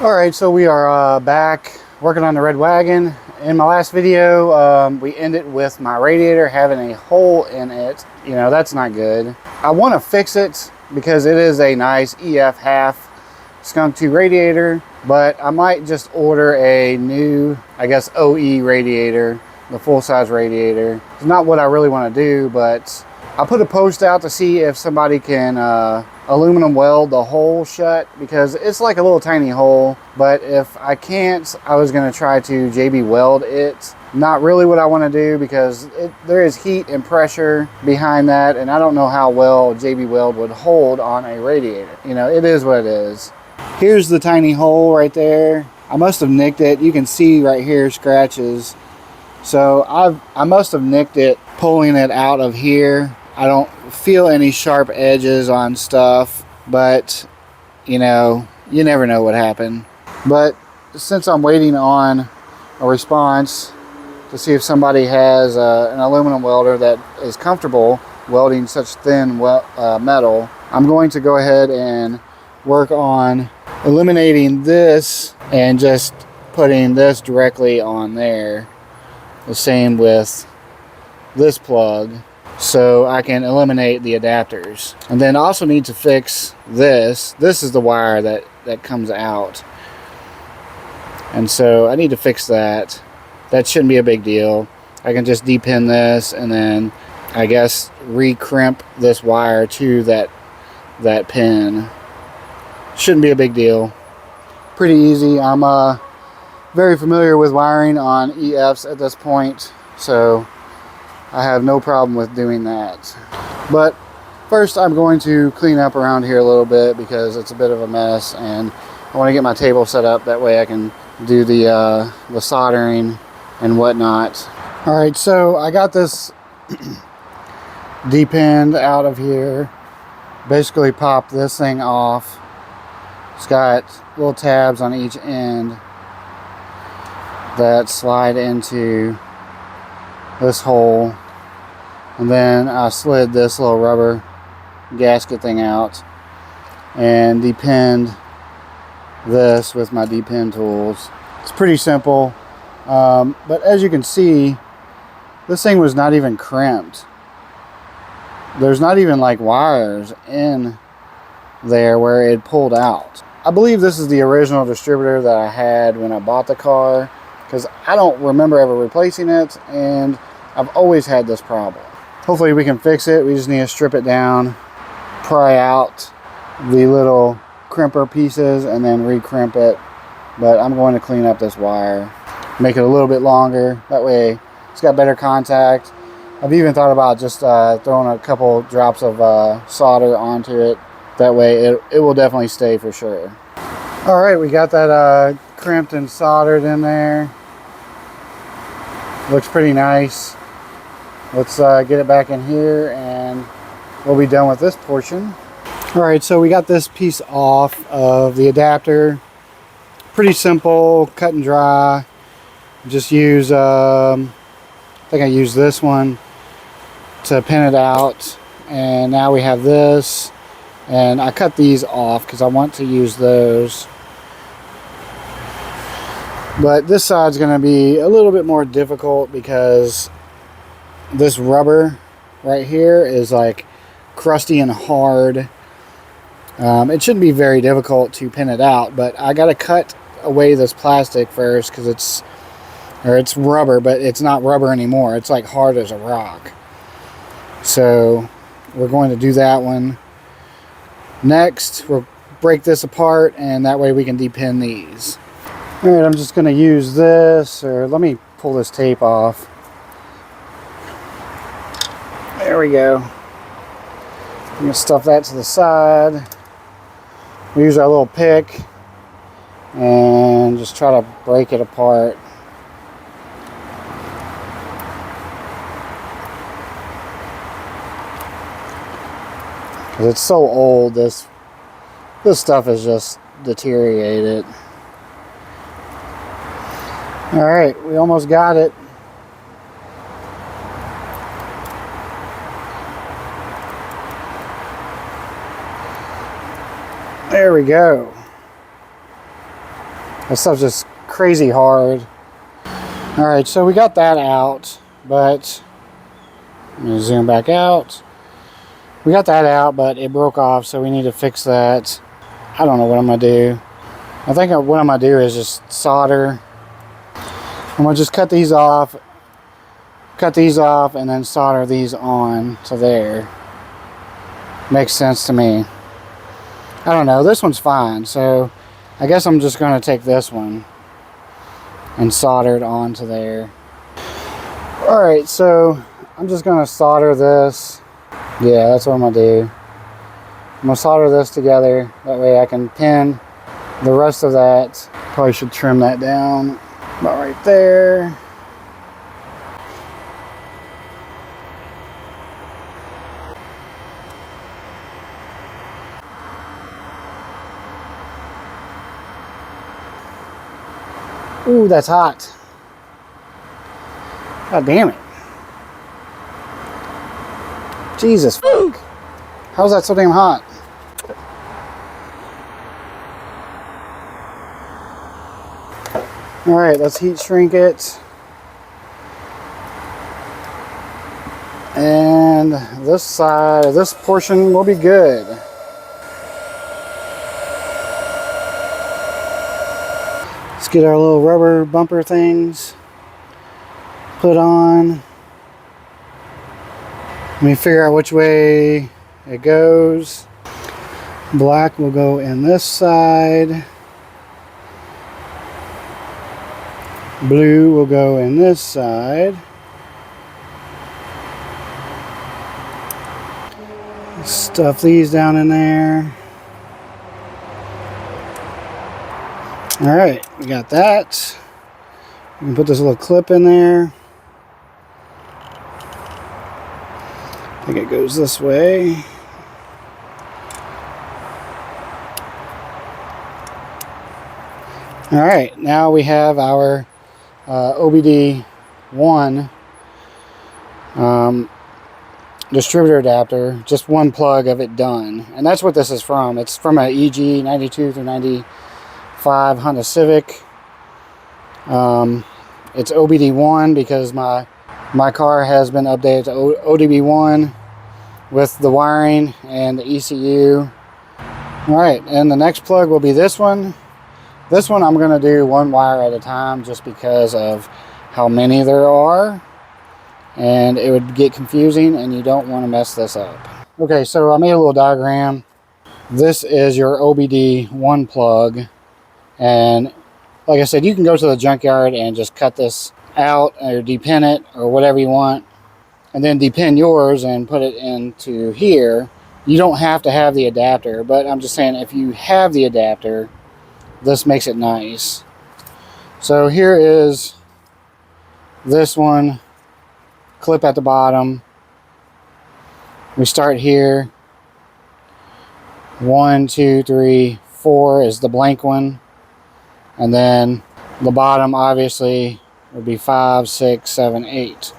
Alright, so we are back working on the red wagon. In my last video, we ended with my radiator having a hole in it. You know, that's not good. I want to fix it because it is a nice EF half skunk 2 radiator, but I might just order a new, I guess, OE radiator, the full-size radiator. It's not what I really want to do, but I put a post out to see if somebody can aluminum weld the hole shut, because it's like a little tiny hole. But if I can't, I was going to try to JB weld it. Not really what I want to do, because there is heat and pressure behind that, and I don't know how well JB weld would hold on a radiator. You know, it is what it is. Here's the tiny hole right there. I must have nicked it. You can see right here scratches. So I must have nicked it pulling it out of here. I don't feel any sharp edges on stuff, but you know, you never know what happened. But since I'm waiting on a response to see if somebody has an aluminum welder that is comfortable welding such thin metal, I'm going to go ahead and work on eliminating this and just putting this directly on there. The same with this plug, so I can eliminate the adapters. And then I also need to fix this. This is the wire that comes out, and so I need to fix that. That shouldn't be a big deal. I can just depin this and then I guess recrimp this wire to that pin. Shouldn't be a big deal. Pretty easy. I'm very familiar with wiring on EFs at this point, so I have no problem with doing that. But first I'm going to clean up around here a little bit because it's a bit of a mess, and I want to get my table set up. That way I can do the soldering and whatnot. Alright, so I got this depinned out of here. Basically popped this thing off. It's got little tabs on each end that slide into this hole, and then I slid this little rubber gasket thing out and depinned this with my depin tools. It's pretty simple, but as you can see, this thing was not even crimped. There's not even like wires in there where it pulled out. I believe this is the original distributor that I had when I bought the car, because I don't remember ever replacing it, and I've always had this problem. Hopefully we can fix it. We just need to strip it down, pry out the little crimper pieces, and then re-crimp it. But I'm going to clean up this wire, make it a little bit longer. That way it's got better contact. I've even thought about just throwing a couple drops of solder onto it. That way it will definitely stay for sure. Alright, we got that crimped and soldered in there. Looks pretty nice. Let's get it back in here and we'll be done with this portion. Alright, so we got this piece off of the adapter. Pretty simple, cut and dry. Just use, I think I used this one to pin it out. And now we have this. And I cut these off because I want to use those. But this side's going to be a little bit more difficult because this rubber right here is like crusty and hard. It shouldn't be very difficult to pin it out, but I got to cut away this plastic first because it's rubber, but it's not rubber anymore. It's like hard as a rock. So we're going to do that one. Next, we'll break this apart, and that way we can depin these. Alright, I'm just going to use this, or let me pull this tape off. There we go. I'm going to stuff that to the side. We use our little pick and just try to break it apart. Because it's so old, this stuff is just deteriorated. Alright, we almost got it. There we go. That stuff's just crazy hard. All right, so we got that out, but I'm gonna zoom back out. We got that out, but it broke off, so we need to fix that. I don't know what I'm gonna do. I think what I'm gonna do is just solder. I'm gonna just cut these off, and then solder these on to there. Makes sense to me. I don't know, this one's fine, so I guess I'm just gonna take this one and solder it onto there. All right, so I'm just gonna solder this. Yeah, that's what I'm gonna do. I'm gonna solder this together. That way I can pin the rest of that. Probably should trim that down about right there. Ooh, that's hot. God damn it. Jesus fuck. How's that so damn hot? Alright, let's heat shrink it. And this side, this portion will be good. Let's get our little rubber bumper things put on. Let me figure out which way it goes. Black will go in this side. Blue will go in this side. Stuff these down in there. All right, we got that. We can put this little clip in there. I think it goes this way. All right, now we have our OBD-1 distributor adapter, just one plug of it done. And that's what this is from. It's from an EG 92 through 95 Honda Civic. It's OBD-1 because my car has been updated to ODB-1 with the wiring and the ECU. All right, and the next plug will be this one. This one I'm going to do one wire at a time just because of how many there are. And it would get confusing and you don't want to mess this up. Okay, so I made a little diagram. This is your OBD-1 plug. And like I said, you can go to the junkyard and just cut this out or depin it or whatever you want. And then depin yours and put it into here. You don't have to have the adapter, but I'm just saying if you have the adapter, this makes it nice. So here is this one, clip at the bottom. We start here. 1, 2, 3, 4 is the blank one. And then the bottom obviously would be 5, 6, 7, 8.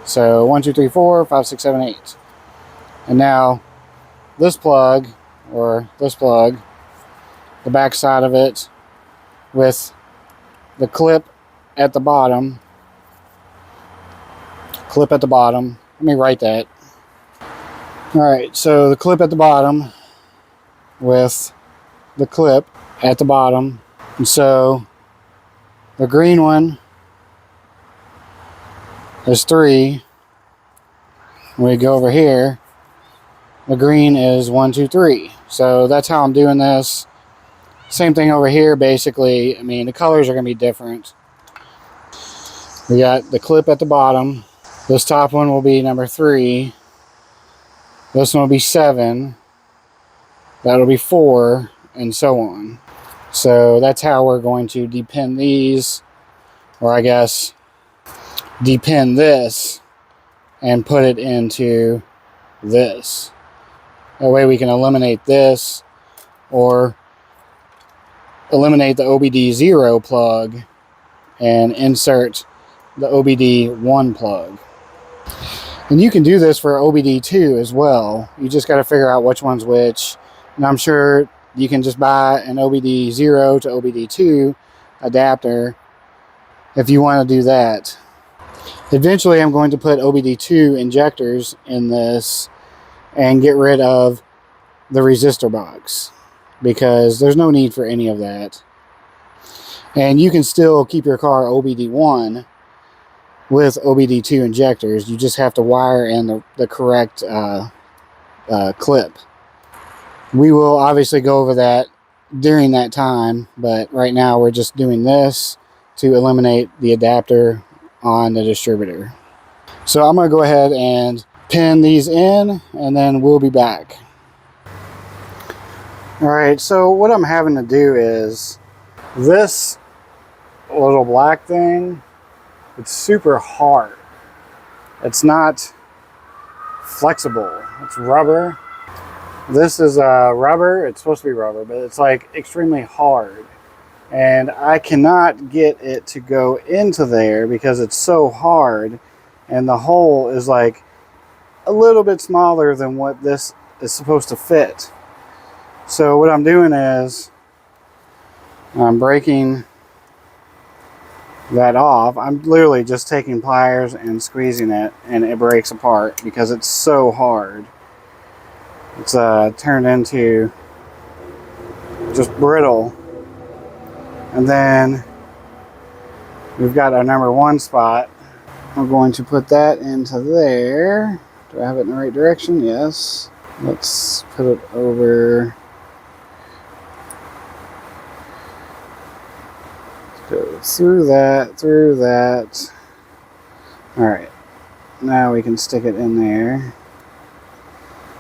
So 1, 2, 3, 4, 5, 6, 7, 8. And now this plug, or this plug, the back side of it with the clip at the bottom. Clip at the bottom. Let me write that. Alright, so the clip at the bottom with the clip at the bottom. And so the green one is 3. When we go over here, the green is 1, 2, 3. So that's how I'm doing this. Same thing over here, basically. I mean, the colors are going to be different. We got the clip at the bottom. This top one will be number 3. This one will be 7. That'll be 4, and so on. So that's how we're going to depin these, or I guess depin this and put it into this. That way we can eliminate this or eliminate the OBD-0 plug and insert the OBD-1 plug. And you can do this for OBD-2 as well. You just got to figure out which one's which. And I'm sure you can just buy an OBD-0 to OBD-2 adapter if you want to do that. Eventually I'm going to put OBD-2 injectors in this and get rid of the resistor box, because there's no need for any of that. And you can still keep your car OBD-1 with OBD-2 injectors. You just have to wire in the correct clip. We will obviously go over that during that time, but right now we're just doing this to eliminate the adapter on the distributor. So I'm going to go ahead and pin these in, and then we'll be back. Alright, so what I'm having to do is this little black thing, it's super hard. It's not flexible. It's rubber. This is rubber. It's supposed to be rubber, but it's like extremely hard. And I cannot get it to go into there because it's so hard, and the hole is like a little bit smaller than what this is supposed to fit. So what I'm doing is I'm breaking that off. I'm literally just taking pliers and squeezing it, and it breaks apart because it's so hard. It's turned into just brittle. And then we've got our number 1 spot. I'm going to put that into there. Do I have it in the right direction? Yes. Let's put it over. Let's go through that. Alright. Now we can stick it in there.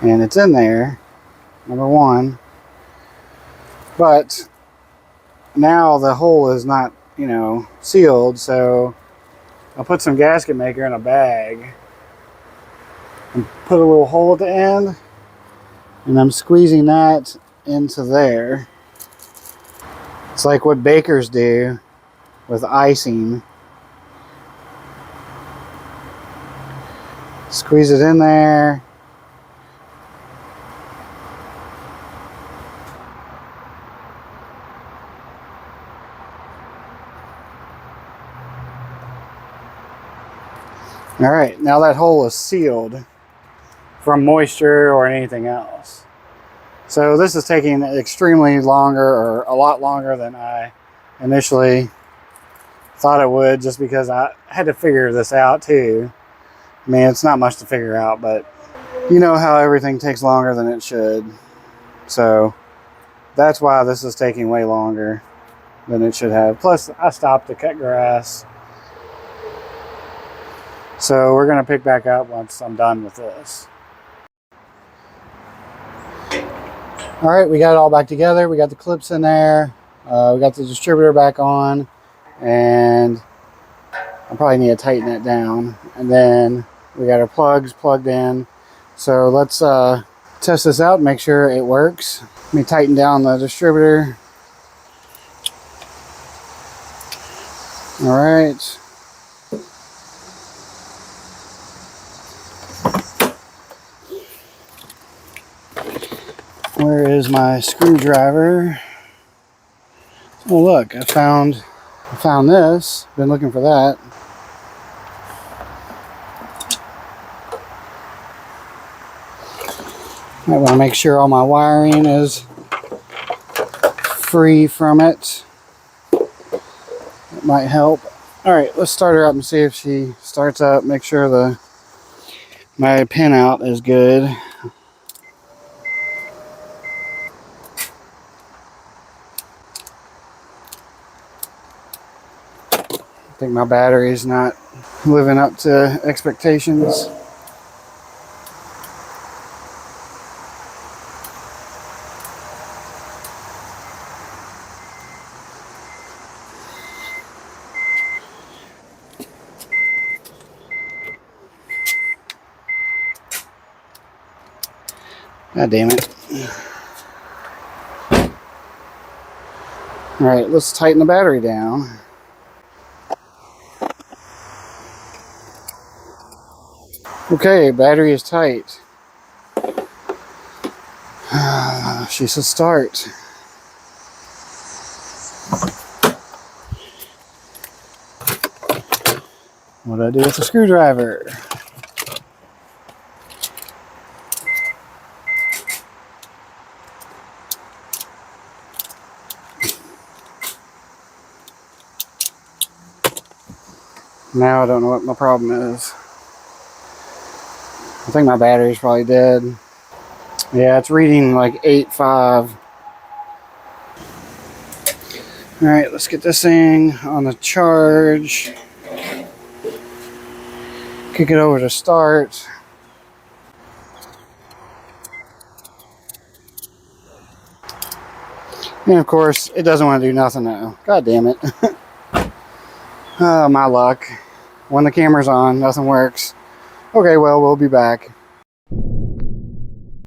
And it's in there. Number 1. But now the hole is not, you know, sealed, so I'll put some gasket maker in a bag and put a little hole at the end, and I'm squeezing that into there. It's like what bakers do with icing. Squeeze it in there. Alright, now that hole is sealed from moisture or anything else. So this is taking extremely longer, or a lot longer than I initially thought it would, just because I had to figure this out too. I mean, it's not much to figure out, but you know how everything takes longer than it should. So that's why this is taking way longer than it should have. Plus, I stopped to cut grass. So we're going to pick back up once I'm done with this. Alright, we got it all back together. We got the clips in there. We got the distributor back on. And I probably need to tighten that down. And then we got our plugs plugged in. So let's test this out and make sure it works. Let me tighten down the distributor. Alright. Where is my screwdriver? Oh look, I found this. Been looking for that. I want to make sure all my wiring is free from it. It might help. Alright, let's start her up and see if she starts up. Make sure my pin out is good. I think my battery's not living up to expectations. God damn it. Alright, let's tighten the battery down. Okay, battery is tight. She says start. What do I do with the screwdriver? Now I don't know what my problem is. I think my battery's probably dead. Yeah, it's reading like 8.5. Alright, let's get this thing on the charge. Kick it over to start. And of course, it doesn't want to do nothing now. God damn it. Oh, my luck. When the camera's on, nothing works. Okay, well, we'll be back.